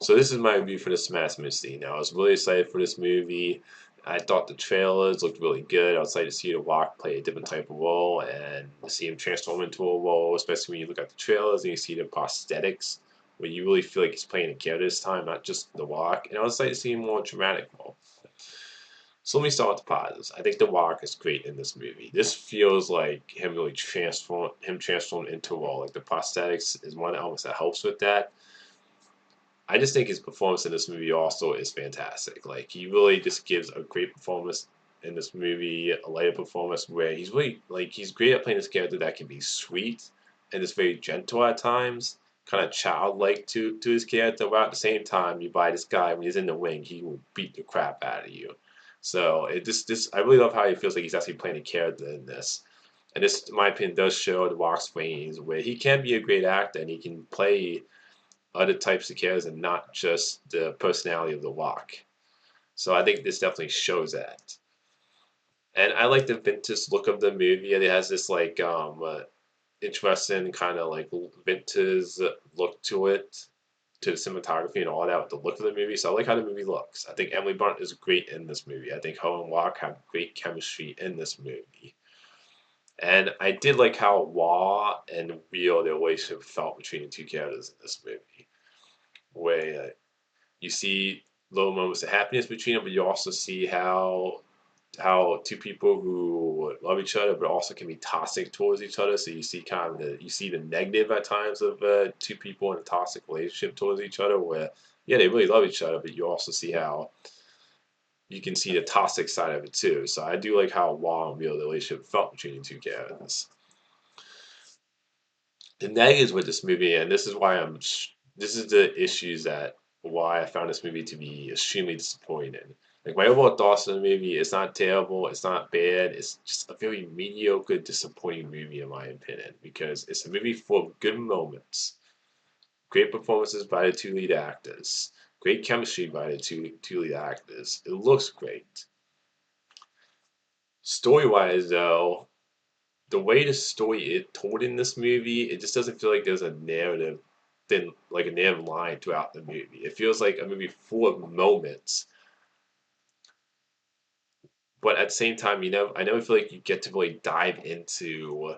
So this is my review for the Smash Misty. Now I was really excited for this movie. I thought the trailers looked really good. I was excited to see The Rock play a different type of role and to see him transform into a role, especially when you look at the trailers and you see the prosthetics, where you really feel like he's playing a character this time, not just The Rock. And I was excited to see a more dramatic role. So let me start with the positives. I think The Rock is great in this movie. This feels like him really transformed into a role. Like the prosthetics is one element that helps with that. I just think his performance in this movie also is fantastic. Like he really just gives a great performance in this movie, a later performance where he's really like he's great at playing this character that can be sweet and just very gentle at times, kind of childlike to his character. But at the same time, you buy this guy when he's in the wing, he will beat the crap out of you. So it just I really love how he feels like he's actually playing a character in this. And this, in my opinion, does show the Rock's range where he can be a great actor and he can play other types of characters and not just the personality of the Rock. So I think this definitely shows that. And I like the vintage look of the movie. It has this like interesting kind of like vintage look to it, to the cinematography and all that with the look of the movie. So I like how the movie looks. I think Emily Blunt is great in this movie. I think her and Rock have great chemistry in this movie. And I did like how raw and real the relationship felt between the two characters in this movie, where you see little moments of happiness between them, but you also see how two people who love each other but also can be toxic towards each other. So you see kind of you see the negative at times of two people in a toxic relationship towards each other, where yeah they really love each other, but you also see how you can see the toxic side of it too. So I do like how raw and real the relationship felt between the two characters. The negatives with this movie, and this is why this is the issues that why I found this movie to be extremely disappointing. Like my overall thoughts on the movie, it's not terrible, it's not bad, it's just a very mediocre, disappointing movie in my opinion. Because it's a movie full of good moments, great performances by the two lead actors, great chemistry by the two lead actors. It looks great. Story wise, though, the way the story is told in this movie, it just doesn't feel like there's a narrative, then like a narrative line throughout the movie. It feels like a movie full of moments, but at the same time, I never feel like you get to really dive into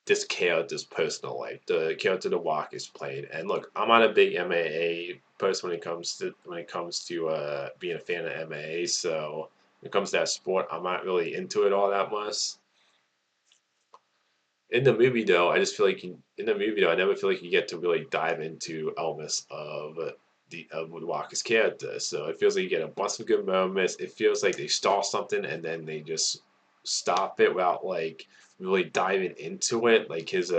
this character's personal life, the character the Walk is playing. And look, I'm not a big MMA person when it comes to being a fan of MMA. So when it comes to that sport, I'm not really into it all that much. In the movie though, I just feel like in the movie though, I never feel like you get to really dive into elements of the of Walker's character. So it feels like you get a bunch of good moments. It feels like they start something and then they just stop it without like really diving into it. Like his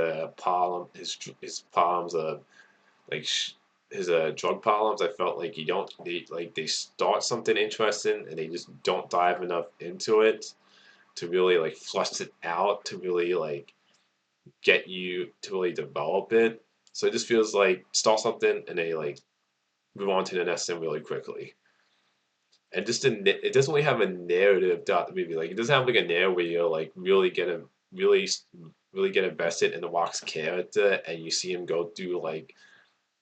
problems of like his drug problems. I felt like you don't they start something interesting and they just don't dive enough into it to really like flush it out to really like get you to really develop it. So it just feels like start something and they like move on to the next thing really quickly. And just it doesn't really have a narrative throughout the movie. Like it doesn't have like a narrative where you like really really get invested in the Rock's character and you see him go through like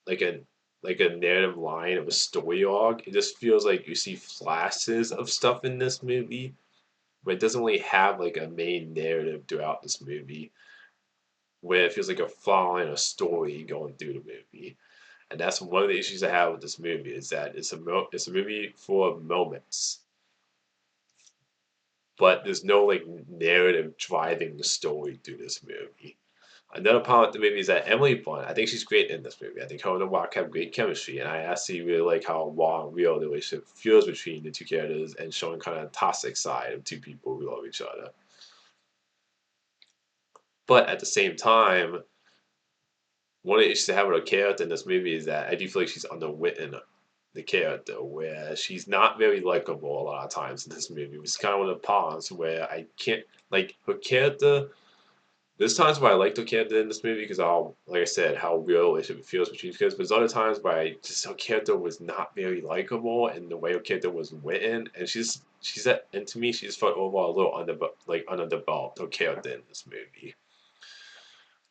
a like a narrative line of a story arc. It just feels like you see flashes of stuff in this movie, but it doesn't really have like a main narrative throughout this movie where it feels like a following a story going through the movie. And that's one of the issues I have with this movie is that it's a movie full of moments, but there's no like narrative driving the story through this movie. Another problem with the movie is that Emily Blunt, I think she's great in this movie. I think her and The Rock have great chemistry, and I actually really like how raw and real the relationship feels between the two characters and showing kind of a toxic side of two people who love each other. But at the same time, one of the issues I have with her character in this movie is that I do feel like she's underwritten the character, where she's not very likable a lot of times in this movie. It's kind of one of the problems where I can't like her character. There's times where I liked her character in this movie because like I said, how real it feels between these characters. But there's other times where her character was not very likable, and the way her character was written, and and to me, she's felt overall a little underdeveloped her character in this movie.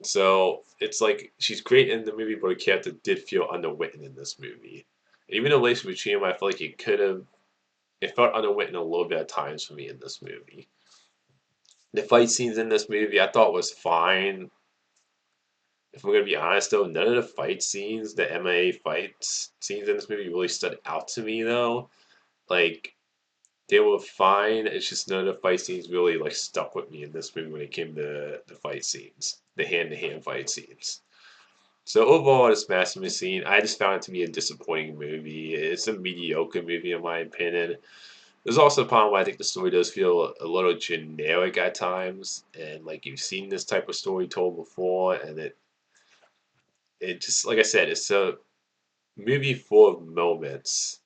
So it's like she's great in the movie, but her character did feel underwritten in this movie. Even the relationship between them, I feel like it felt underwritten a little bit at times for me in this movie. The fight scenes in this movie I thought was fine. If we're gonna be honest though, none of the fight scenes, the MMA fight scenes in this movie really stood out to me though. Like they were fine. It's just none of the fight scenes really like stuck with me in this movie when it came to the fight scenes, the hand to hand fight scenes. So overall, this Master Scene, I just found it to be a disappointing movie. It's a mediocre movie in my opinion. There's also a problem where I think the story does feel a little generic at times, and like you've seen this type of story told before, and it just like I said, it's a movie full of moments.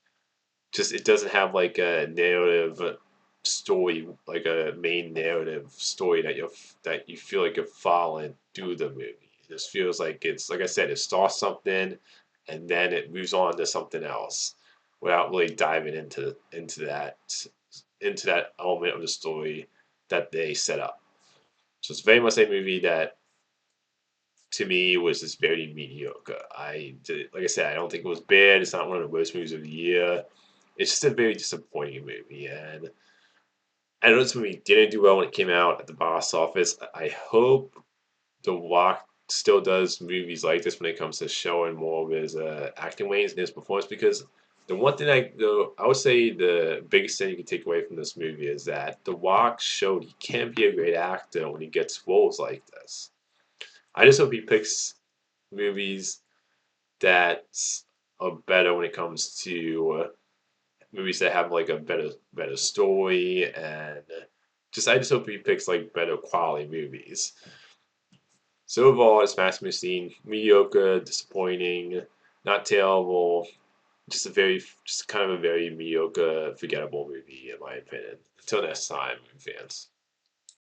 Just it doesn't have like a narrative story, like a main narrative story that you feel like you're following through the movie. It just feels like it's like I said, it starts something and then it moves on to something else without really diving into that element of the story that they set up. So it's very much a movie that to me was just very mediocre. Like I said, I don't think it was bad. It's not one of the worst movies of the year. It's just a very disappointing movie, and I know this movie didn't do well when it came out at the box office. I hope The Rock still does movies like this when it comes to showing more of his acting ways and his performance. Because the one thing I would say the biggest thing you can take away from this movie is that The Rock showed he can be a great actor when he gets roles like this. I just hope he picks movies that are better when it comes to movies that have like a better story and just I just hope he picks like better quality movies. So overall, it's Master Machine mediocre, disappointing, not terrible, just kind of a very mediocre, forgettable movie in my opinion. Until next time, fans.